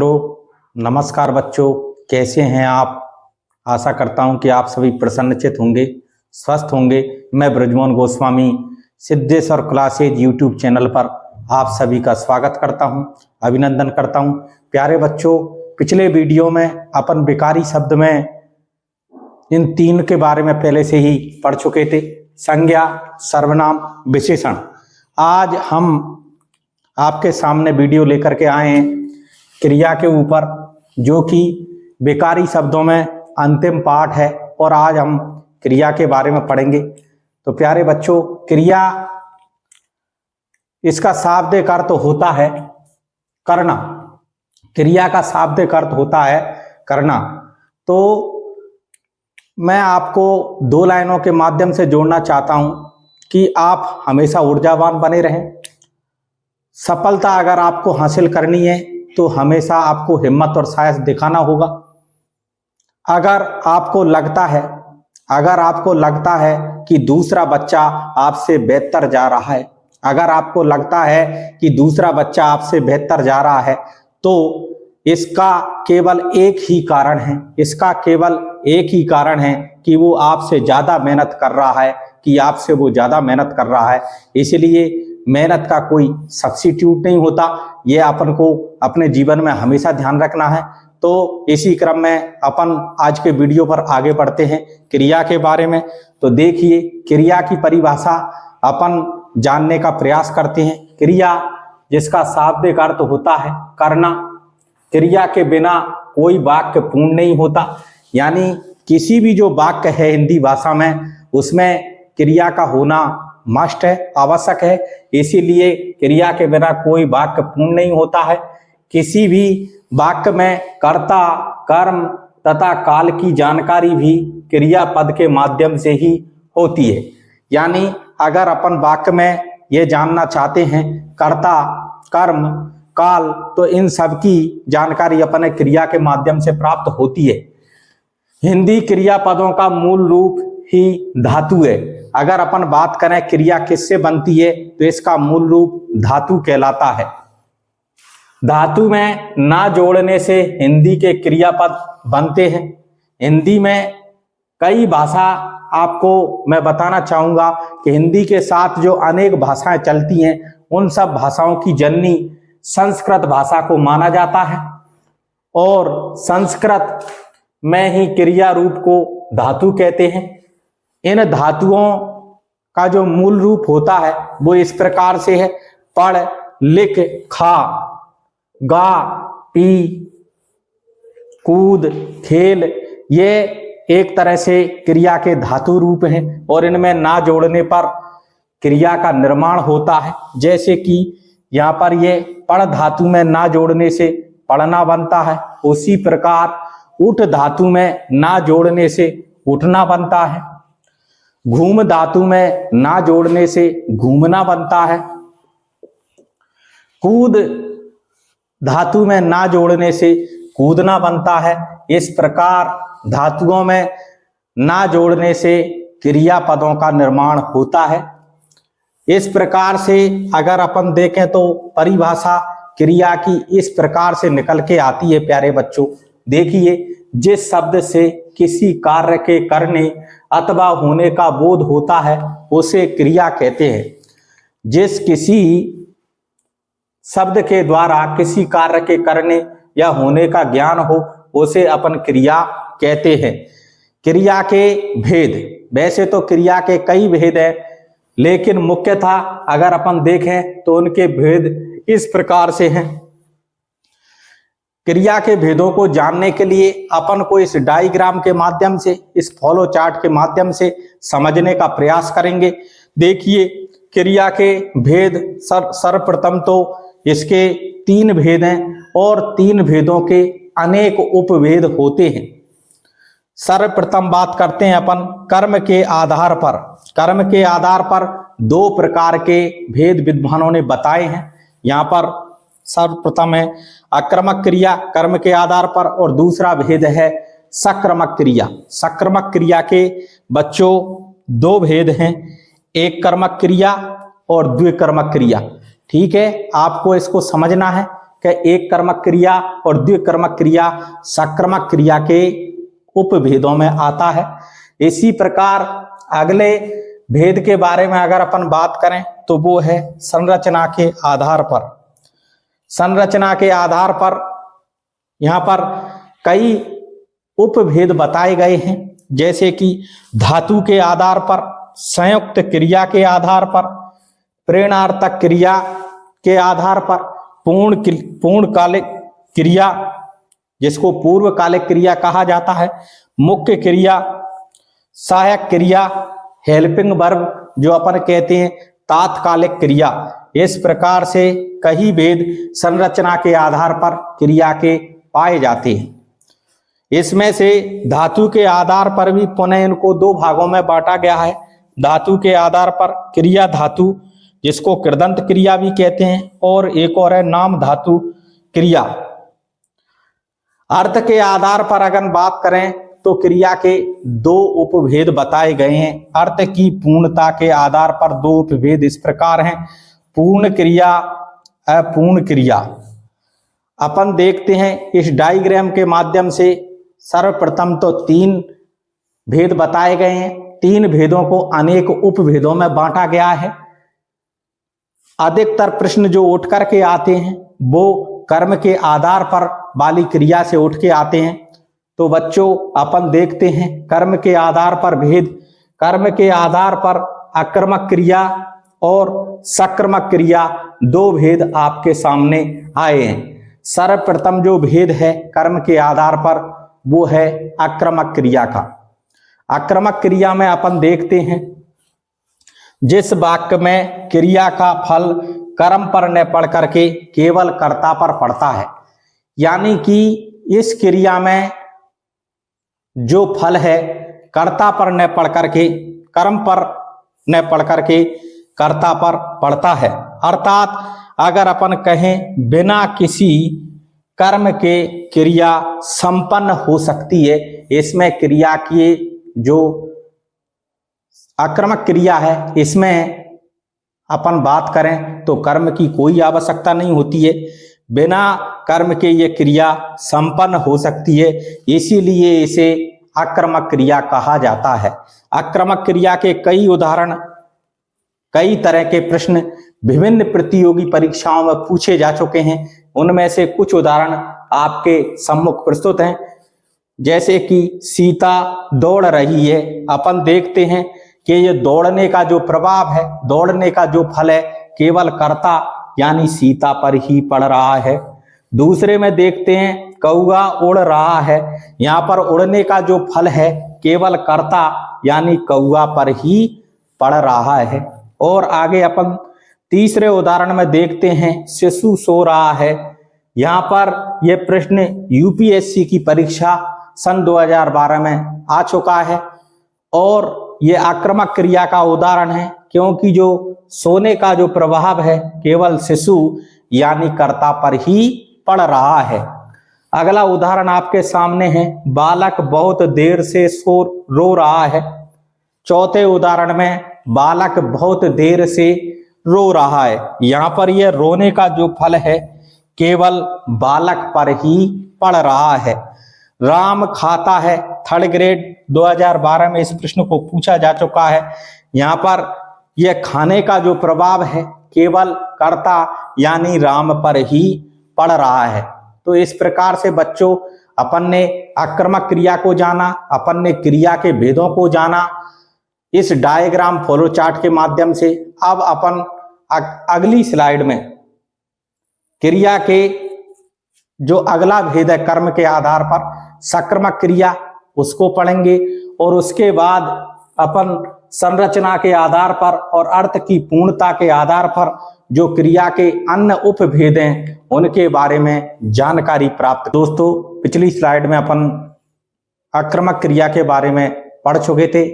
मित्रों, नमस्कार बच्चों, कैसे हैं आप। आशा करता हूं कि आप सभी प्रसन्नचित होंगे, स्वस्थ होंगे। मैं Brajmohan Goswami Siddheshwar classes YouTube channel पर आप सभी का स्वागत करता हूं, अभिनंदन करता हूं। प्यारे बच्चों, पिछले वीडियो में अपन विकारी शब्द में इन तीन के बारे में पहले से ही पढ़ चुके थे, संज्ञा, सर्वनाम, विशेषण। आज हम आपके सामने वीडियो लेकर के आए हैं क्रिया के ऊपर, जो कि विकारी शब्दों में अंतिम पाठ है और आज हम क्रिया के बारे में पढ़ेंगे। तो प्यारे बच्चों, क्रिया, इसका शाब्दिक अर्थ होता है करना। क्रिया का शाब्दिक अर्थ होता है करना। तो मैं आपको दो लाइनों के माध्यम से जोड़ना चाहता हूं कि आप हमेशा ऊर्जावान बने रहें। सफलता अगर आपको हासिल करनी है तो हमेशा आपको हिम्मत और साहस दिखाना होगा। अगर आपको लगता है कि दूसरा बच्चा आपसे बेहतर जा रहा है, अगर आपको लगता है कि दूसरा बच्चा आपसे बेहतर जा रहा है, तो इसका केवल एक ही कारण है कि वो आपसे ज़्यादा मेहनत कर रहा है, इसलिए मेहनत का कोई सब्स्टिट्यूट नहीं होता। ये अपन को अपने जीवन में हमेशा ध्यान रखना है। तो इसी क्रम में अपन आज के वीडियो पर आगे बढ़ते हैं क्रिया के बारे में। तो देखिए, क्रिया की परिभाषा अपन जानने का प्रयास करते हैं। क्रिया, जिसका शाब्दिक अर्थ होता है करना। क्रिया के बिना कोई वाक्य पूर्ण नहीं होता, यानी किसी भी जो वाक्य है हिंदी भाषा में, उसमें क्रिया का होना मस्ट है, आवश्यक है। इसीलिए क्रिया के बिना कोई वाक्य पूर्ण नहीं होता है। किसी भी वाक्य में कर्ता, कर्म तथा काल की जानकारी भी क्रिया पद के माध्यम से ही होती है। यानी अगर अपन वाक्य में ये जानना चाहते हैं कर्ता, कर्म, काल, तो इन सब की जानकारी अपने क्रिया के माध्यम से प्राप्त होती है। हिंदी क्रिया पदों का मूल रूप ही धातु है। अगर अपन बात करें क्रिया किससे बनती है, तो इसका मूल रूप धातु कहलाता है। धातु में ना जोड़ने से हिंदी के क्रियापद बनते हैं। हिंदी में कई भाषा, आपको मैं बताना चाहूंगा कि हिंदी के साथ जो अनेक भाषाएं चलती हैं, उन सब भाषाओं की जननी संस्कृत भाषा को माना जाता है और संस्कृत में ही क्रिया रूप को धातु कहते हैं। इन धातुओं का जो मूल रूप होता है वो इस प्रकार से है: पढ़, लिख, खा, गा, पी, कूद, खेल। ये एक तरह से क्रिया के धातु रूप हैं और इनमें ना जोड़ने पर क्रिया का निर्माण होता है। जैसे कि यहाँ पर ये पढ़ धातु में ना जोड़ने से पढ़ना बनता है, उसी प्रकार उठ धातु में ना जोड़ने से उठना बनता है। घूम धातु में ना जोड़ने से घूमना बनता है। कूद धातु में ना जोड़ने से कूदना बनता है। इस प्रकार धातुओं में ना जोड़ने से क्रियापदों का निर्माण होता है। इस प्रकार से अगर अपन देखें तो परिभाषा क्रिया की इस प्रकार से निकल के आती है। प्यारे बच्चों, देखिए, जिस शब्द से किसी कार्य के करने अथवा होने का बोध होता है उसे क्रिया कहते हैं। जिस किसी शब्द के द्वारा किसी कार्य के करने या होने का ज्ञान हो उसे अपन क्रिया कहते हैं। क्रिया के भेद, वैसे तो क्रिया के कई भेद हैं, लेकिन मुख्यतः अगर अपन देखें तो उनके भेद इस प्रकार से हैं। क्रिया के भेदों को जानने के लिए अपन को इस डायग्राम के माध्यम से, इस फॉलो चार्ट के माध्यम से समझने का प्रयास करेंगे। देखिए, क्रिया के भेद सर्वप्रथम तो इसके 3 भेद हैं और 3 भेदों के अनेक उपभेद होते हैं। सर्वप्रथम बात करते हैं अपन कर्म के आधार पर। कर्म के आधार पर 2 प्रकार के भेद विद्वानों ने बताए हैं। यहाँ पर सर्वप्रथम है अक्रमक क्रिया कर्म के आधार पर, और दूसरा भेद है सक्रमक क्रिया। सक्रमक क्रिया के बच्चों 2 भेद हैं, एक कर्मक क्रिया और द्विकर्मक क्रिया। ठीक है, आपको इसको समझना है कि एक कर्मक क्रिया और द्विकर्मक क्रिया सक्र्मक क्रिया के उपभेदों में आता है। इसी प्रकार अगले भेद के बारे में अगर अपन बात करें तो वो है संरचना के आधार पर। संरचना के आधार पर यहाँ पर कई उपभेद बताए गए हैं, जैसे कि धातु के आधार पर, संयुक्त क्रिया के आधार पर, प्रेरणार्थक क्रिया के आधार पर, पूर्णकालिक क्रिया जिसको पूर्वकालिक क्रिया कहा जाता है, मुख्य क्रिया, सहायक क्रिया, हेल्पिंग वर्ब जो अपन कहते हैं, तात्कालिक क्रिया। इस प्रकार से कई भेद संरचना के आधार पर क्रिया के पाए जाते हैं। इसमें से धातु के आधार पर भी पुनः इनको दो भागों में बांटा गया है। धातु के आधार पर क्रिया धातु जिसको कृदंत क्रिया भी कहते हैं, और एक और है नाम धातु क्रिया। अर्थ के आधार पर अगर बात करें तो क्रिया के दो उपभेद बताए गए हैं। अर्थ की पूर्णता के आधार पर दो उपभेद इस प्रकार हैं, पूर्ण क्रिया, अपूर्ण क्रिया। अपन देखते हैं इस डायग्राम के माध्यम से सर्वप्रथम तो तीन भेद बताए गए हैं। तीन भेदों को अनेक उपभेदों में बांटा गया है। अधिकतर प्रश्न जो उठ करके आते हैं वो कर्म के आधार पर वाली क्रिया से उठ के आते हैं। तो बच्चों अपन देखते हैं कर्म के आधार पर भेद। कर्म के आधार पर अकर्मक क्रिया और सक्र्मक क्रिया दो भेद आपके सामने आए हैं। सर्वप्रथम जो भेद है कर्म के आधार पर वो है अक्रमक क्रिया का। अक्रमक क्रिया में अपन देखते हैं जिस वाक्य में क्रिया का फल कर्म पर न पड़ करके केवल कर्ता पर पड़ता है, यानी कि इस क्रिया में जो फल है कर्ता पर न पड़ करके कर्म पर न पड़ करके कर्ता पर पड़ता है। अर्थात अगर अपन कहें बिना किसी कर्म के क्रिया संपन्न हो सकती है। इसमें क्रिया की जो आक्रमक क्रिया है इसमें अपन बात करें तो कर्म की कोई आवश्यकता नहीं होती है, बिना कर्म के ये क्रिया संपन्न हो सकती है, इसीलिए इसे आक्रमक क्रिया कहा जाता है। आक्रमक क्रिया के कई उदाहरण, कई तरह के प्रश्न विभिन्न प्रतियोगी परीक्षाओं में पूछे जा चुके हैं। उनमें से कुछ उदाहरण आपके सम्मुख प्रस्तुत हैं। जैसे कि सीता दौड़ रही है, अपन देखते हैं कि ये दौड़ने का जो प्रभाव है, दौड़ने का जो फल है केवल कर्ता यानी सीता पर ही पड़ रहा है। दूसरे में देखते हैं कौआ उड़ रहा है, यहाँ पर उड़ने का जो फल है केवल कर्ता यानी कौआ पर ही पड़ रहा है। और आगे अपन तीसरे उदाहरण में देखते हैं शिशु सो रहा है। यहाँ पर यह प्रश्न यूपीएससी की परीक्षा सन 2012 में आ चुका है और ये आक्रमक क्रिया का उदाहरण है, क्योंकि जो सोने का जो प्रभाव है केवल शिशु यानी कर्ता पर ही पड़ रहा है। अगला उदाहरण आपके सामने है, बालक बहुत देर से रो रहा है। चौथे उदाहरण में बालक बहुत देर से रो रहा है, यहाँ पर यह रोने का जो फल है केवल बालक पर ही पड़ रहा है। राम खाता है, थर्ड ग्रेड 2012 में इस प्रश्न को पूछा जा चुका है। यहाँ पर यह खाने का जो प्रभाव है केवल कर्ता यानी राम पर ही पड़ रहा है। तो इस प्रकार से बच्चों अपन ने आक्रमक क्रिया को जाना, अपन ने क्रिया के भेदों को जाना इस डायग्राम फ्लो चार्ट के माध्यम से। अब अपन अगली स्लाइड में क्रिया के जो अगला भेद है कर्म के आधार पर सक्र्मक क्रिया उसको पढ़ेंगे, और उसके बाद अपन संरचना के आधार पर और अर्थ की पूर्णता के आधार पर जो क्रिया के अन्य उपभेद हैं उनके बारे में जानकारी प्राप्त। दोस्तों पिछली स्लाइड में अपन आक्रमक क्रिया के बारे में पढ़ चुके थे।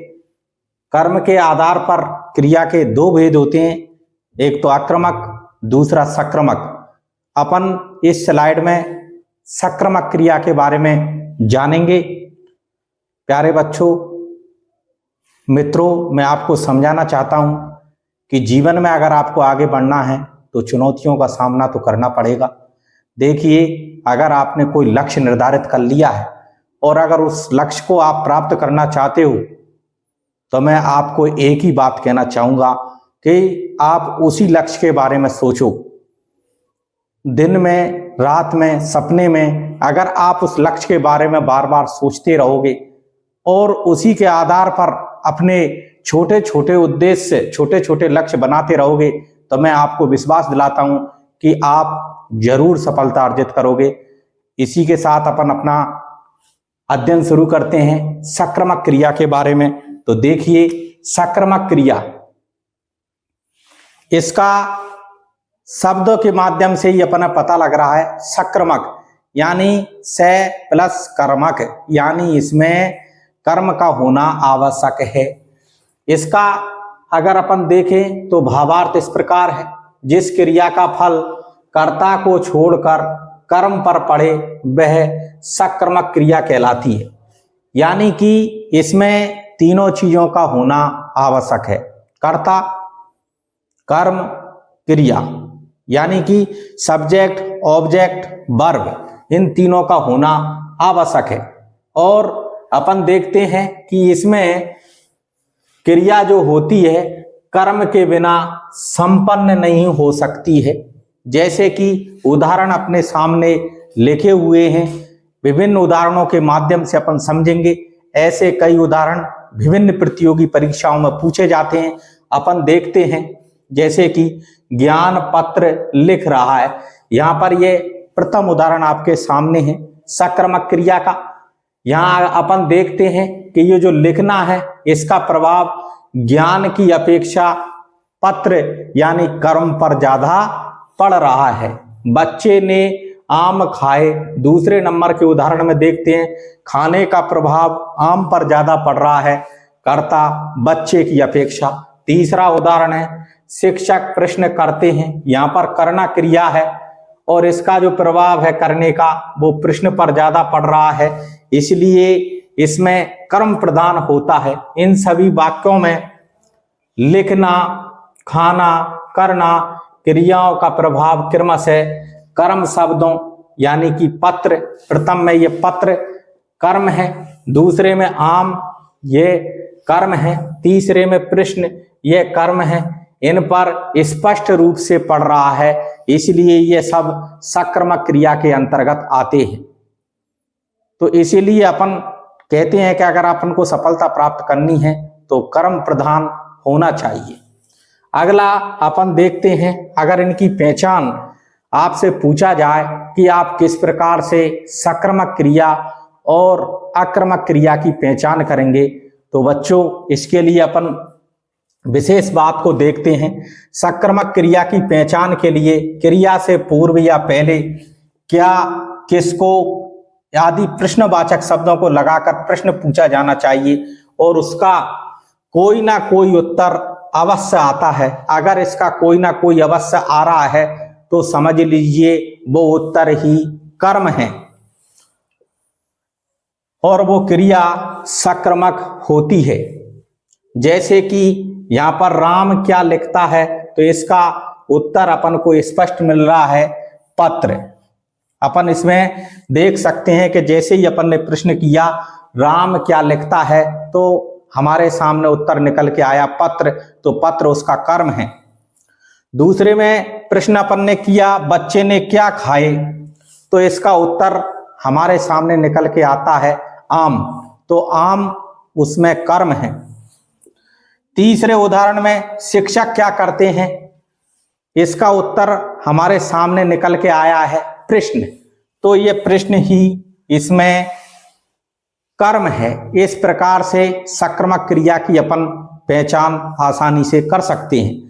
कर्म के आधार पर क्रिया के दो भेद होते हैं, एक तो आक्रमक, दूसरा सक्र्मक। अपन इस स्लाइड में सक्र्मक क्रिया के बारे में जानेंगे। प्यारे बच्चों, मित्रों, मैं आपको समझाना चाहता हूं कि जीवन में अगर आपको आगे बढ़ना है तो चुनौतियों का सामना तो करना पड़ेगा। देखिए, अगर आपने कोई लक्ष्य निर्धारित कर लिया है और अगर उस लक्ष्य को आप प्राप्त करना चाहते हो तो मैं आपको एक ही बात कहना चाहूंगा कि आप उसी लक्ष्य के बारे में सोचो। दिन में, रात में, सपने में अगर आप उस लक्ष्य के बारे में बार बार सोचते रहोगे और उसी के आधार पर अपने छोटे छोटे उद्देश्य, छोटे छोटे लक्ष्य बनाते रहोगे तो मैं आपको विश्वास दिलाता हूं कि आप जरूर सफलता अर्जित करोगे। इसी के साथ अपन अपना अध्ययन शुरू करते हैं सक्रमक क्रिया के बारे में। तो देखिए, सक्रमक क्रिया, इसका शब्दों के माध्यम से ही अपना पता लग रहा है। सक्रमक यानी से प्लस कर्मक, यानी इसमें कर्म का होना आवश्यक है। इसका अगर अपन देखें तो भावार्थ इस प्रकार है, जिस क्रिया का फल कर्ता को छोड़कर कर्म पर पड़े वह सक्रमक क्रिया कहलाती है। यानी कि इसमें तीनों चीजों का होना आवश्यक है, कर्ता, कर्म, क्रिया, यानी कि सब्जेक्ट, ऑब्जेक्ट, वर्ब, इन तीनों का होना आवश्यक है। और अपन देखते हैं कि इसमें क्रिया जो होती है कर्म के बिना संपन्न नहीं हो सकती है। जैसे कि उदाहरण अपने सामने लिखे हुए हैं, विभिन्न उदाहरणों के माध्यम से अपन समझेंगे। ऐसे कई उदाहरण विभिन्न प्रतियोगी परीक्षाओं में पूछे जाते हैं। अपन देखते हैं जैसे कि ज्ञान पत्र लिख रहा है, यहाँ पर ये प्रथम उदाहरण आपके सामने है सक्रमक क्रिया का। यहाँ अपन देखते हैं कि ये जो लिखना है इसका प्रभाव ज्ञान की अपेक्षा पत्र यानी कर्म पर ज्यादा पड़ रहा है। बच्चे ने आम खाए, दूसरे नंबर के उदाहरण में देखते हैं खाने का प्रभाव आम पर ज्यादा पड़ रहा है, कर्ता बच्चे की अपेक्षा। तीसरा उदाहरण है शिक्षक प्रश्न करते हैं, यहाँ पर करना क्रिया है और इसका जो प्रभाव है करने का वो प्रश्न पर ज्यादा पड़ रहा है, इसलिए इसमें कर्म प्रधान होता है। इन सभी वाक्यों में लिखना, खाना, करना क्रियाओं का प्रभाव क्रमशः कर्म शब्दों यानी कि पत्र, प्रथम में ये पत्र कर्म है, दूसरे में आम ये कर्म है, तीसरे में प्रश्न ये कर्म है। इन पर स्पष्ट रूप से पड़ रहा है, इसलिए ये सब सक्रमक क्रिया के अंतर्गत आते हैं। तो इसीलिए अपन कहते हैं कि अगर अपन को सफलता प्राप्त करनी है तो कर्म प्रधान होना चाहिए। अगला अपन देखते हैं, अगर इनकी पहचान आपसे पूछा जाए कि आप किस प्रकार से सक्रमक क्रिया और आक्रमक क्रिया की पहचान करेंगे, तो बच्चों इसके लिए अपन विशेष बात को देखते हैं। सक्रमक क्रिया की पहचान के लिए क्रिया से पूर्व या पहले क्या, किसको आदि प्रश्नवाचक शब्दों को लगाकर प्रश्न पूछा जाना चाहिए और उसका कोई ना कोई उत्तर अवश्य आता है। अगर इसका कोई ना कोई अवश्य आ रहा है तो समझ लीजिए वो उत्तर ही कर्म है और वो क्रिया सक्रमक होती है। जैसे कि यहाँ पर राम क्या लिखता है तो इसका उत्तर अपन को स्पष्ट मिल रहा है पत्र। अपन इसमें देख सकते हैं कि जैसे ही अपन ने प्रश्न किया राम क्या लिखता है तो हमारे सामने उत्तर निकल के आया पत्र, तो पत्र उसका कर्म है। दूसरे में प्रश्न अपन ने किया बच्चे ने क्या खाए, तो इसका उत्तर हमारे सामने निकल के आता है आम, तो आम उसमें कर्म है। तीसरे उदाहरण में शिक्षक क्या करते हैं, इसका उत्तर हमारे सामने निकल के आया है प्रश्न, तो ये प्रश्न ही इसमें कर्म है। इस प्रकार से सक्रमक क्रिया की अपन पहचान आसानी से कर सकते हैं।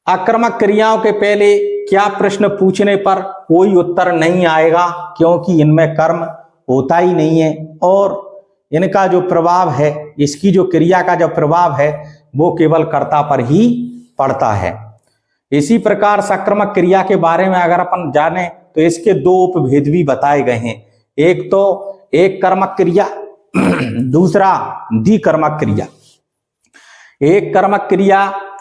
आक्रमक क्रियाओं के पहले क्या प्रश्न पूछने पर कोई उत्तर नहीं आएगा, क्योंकि इनमें कर्म होता ही नहीं है और इनका जो प्रभाव है, इसकी जो क्रिया का जो प्रभाव है वो केवल कर्ता पर ही पड़ता है। इसी प्रकार सक्रमक क्रिया के बारे में अगर अपन जाने तो इसके दो उपभेद भी बताए गए हैं। एक तो एक कर्मक क्रिया, दूसरा द्विकर्मक क्रिया। एक कर्मक क्रिया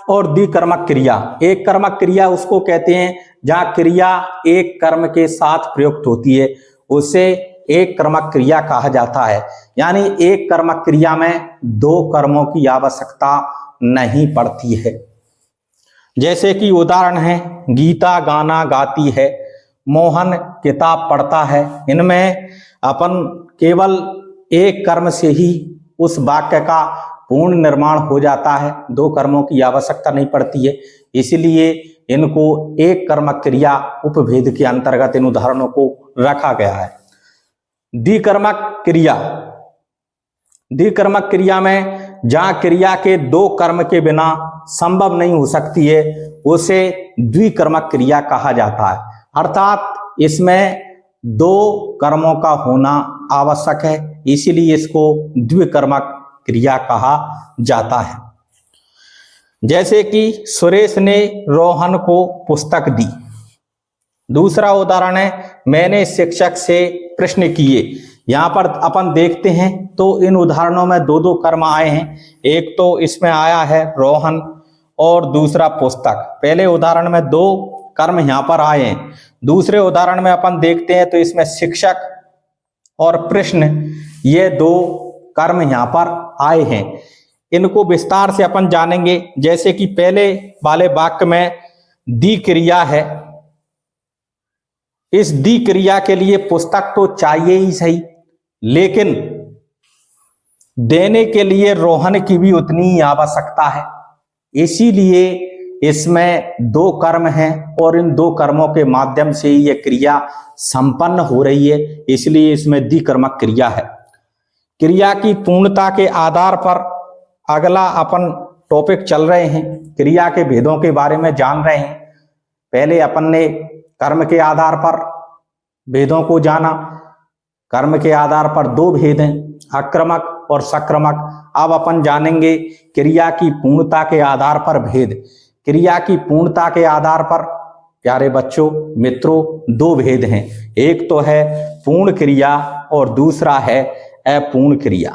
और द्विकर्मक क्रिया। एक कर्मक क्रिया उसको कहते हैं जहाँ क्रिया एक कर्म के साथ प्रयुक्त होती है उसे एक कर्मक क्रिया कहा जाता है। यानी एक कर्मक क्रिया में दो कर्मों की आवश्यकता नहीं पड़ती है। जैसे कि उदाहरण है, गीता गाना गाती है, मोहन किताब पढ़ता है। इनमें अपन केवल एक कर्म से ही उस वाक्य का पूर्ण निर्माण हो जाता है, दो कर्मों की आवश्यकता नहीं पड़ती है। इसलिए इनको एक कर्मक क्रिया उपभेद के अंतर्गत इन उदाहरणों को रखा गया है। द्विकर्मक क्रिया, द्विकर्मक क्रिया में जहां क्रिया के दो कर्म के बिना संभव नहीं हो सकती है उसे द्विकर्मक क्रिया कहा जाता है। अर्थात इसमें दो कर्मों का होना आवश्यक है, इसीलिए इसको द्विकर्मक क्रिया कहा जाता है। जैसे कि सुरेश ने रोहन को पुस्तक दी। दूसरा उदाहरण है, मैंने शिक्षक से प्रश्न किए। यहाँ पर अपन देखते हैं तो इन उदाहरणों में दो दो कर्म आए हैं। एक तो इसमें आया है रोहन और दूसरा पुस्तक। पहले उदाहरण में दो कर्म यहाँ पर आए हैं। दूसरे उदाहरण में अपन देखते हैं तो इसमें शिक्षक और प्रश्न ये दो कर्म यहाँ पर आए हैं। इनको विस्तार से अपन जानेंगे। जैसे कि पहले वाले वाक्य में दी क्रिया है, इस दी क्रिया के लिए पुस्तक तो चाहिए ही सही, लेकिन देने के लिए रोहन की भी उतनी ही आवश्यकता है। इसीलिए इसमें दो कर्म हैं और इन दो कर्मों के माध्यम से ही यह क्रिया संपन्न हो रही है, इसलिए इसमें द्विकर्मक क्रिया है। क्रिया की पूर्णता के आधार पर अगला अपन टॉपिक चल रहे हैं, क्रिया के भेदों के बारे में जान रहे हैं। पहले अपन ने कर्म के आधार पर भेदों को जाना। कर्म के आधार पर दो भेद हैं, अक्रमक और सक्रमक। अब अपन जानेंगे क्रिया की पूर्णता के आधार पर भेद। क्रिया की पूर्णता के आधार पर प्यारे बच्चों मित्रों दो भेद हैं। एक तो है पूर्ण क्रिया और दूसरा है अपूर्ण क्रिया।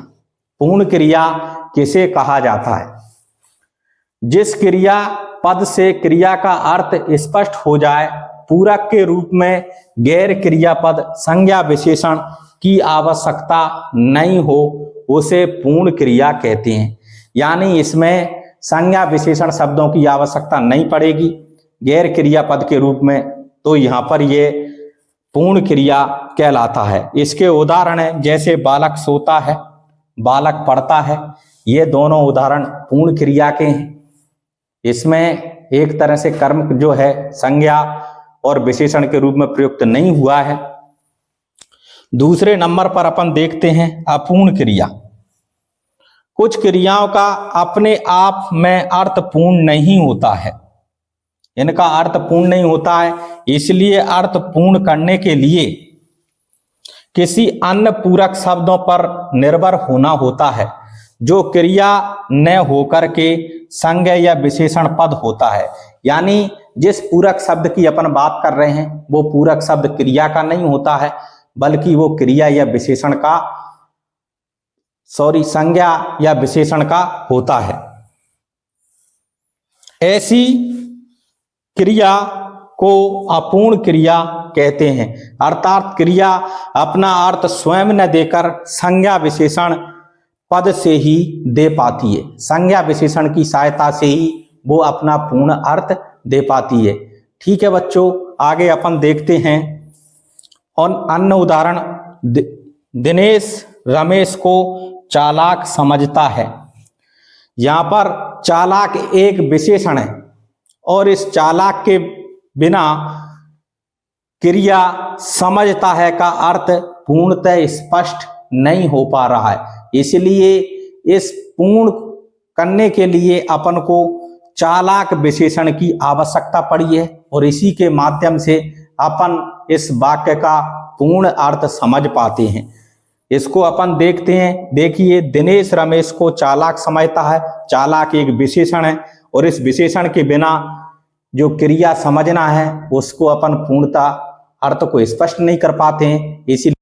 पूर्ण क्रिया किसे कहा जाता है? जिस क्रिया पद से क्रिया का अर्थ स्पष्ट हो जाए, पूरक के रूप में गैर क्रियापद संज्ञा विशेषण की आवश्यकता नहीं हो, उसे पूर्ण क्रिया कहते हैं। यानी इसमें संज्ञा विशेषण शब्दों की आवश्यकता नहीं पड़ेगी गैर क्रियापद के रूप में, तो यहाँ पर ये पूर्ण क्रिया कहलाता है। इसके उदाहरण है, जैसे बालक सोता है, बालक पढ़ता है। ये दोनों उदाहरण पूर्ण क्रिया के हैं। इसमें एक तरह से कर्म जो है संज्ञा और विशेषण के रूप में प्रयुक्त नहीं हुआ है। दूसरे नंबर पर अपन देखते हैं अपूर्ण क्रिया। कुछ क्रियाओं का अपने आप में अर्थ पूर्ण नहीं होता है, इनका अर्थ पूर्ण नहीं होता है, इसलिए अर्थ पूर्ण करने के लिए किसी अन्य पूरक शब्दों पर निर्भर होना होता है, जो क्रिया न होकर के संज्ञा या विशेषण पद होता है। यानी जिस पूरक शब्द की अपन बात कर रहे हैं वो पूरक शब्द क्रिया का नहीं होता है, बल्कि वो क्रिया या विशेषण का संज्ञा या विशेषण का होता है। ऐसी क्रिया को अपूर्ण क्रिया कहते हैं। अर्थात क्रिया अपना अर्थ स्वयं न देकर संज्ञा विशेषण पद से ही दे पाती है। संज्ञा विशेषण की सहायता से ही वो अपना पूर्ण अर्थ दे पाती है। ठीक है बच्चों, आगे अपन देखते हैं और अन्य उदाहरण। दिनेश रमेश को चालाक समझता है। यहाँ पर चालाक एक विशेषण है और इस चालाक के बिना क्रिया समझता है का अर्थ पूर्णतः स्पष्ट नहीं हो पा रहा है। इसलिए इस पूर्ण करने के लिए अपन को चालाक विशेषण की आवश्यकता पड़ी है और इसी के माध्यम से अपन इस वाक्य का पूर्ण अर्थ समझ पाते हैं। इसको अपन देखते हैं। देखिए, दिनेश रमेश को चालाक समझता है। चालाक एक विशेषण है और इस विशेषण के बिना जो क्रिया समझना है उसको अपन पूर्णता अर्थ को स्पष्ट नहीं कर पाते हैं। इसीलिए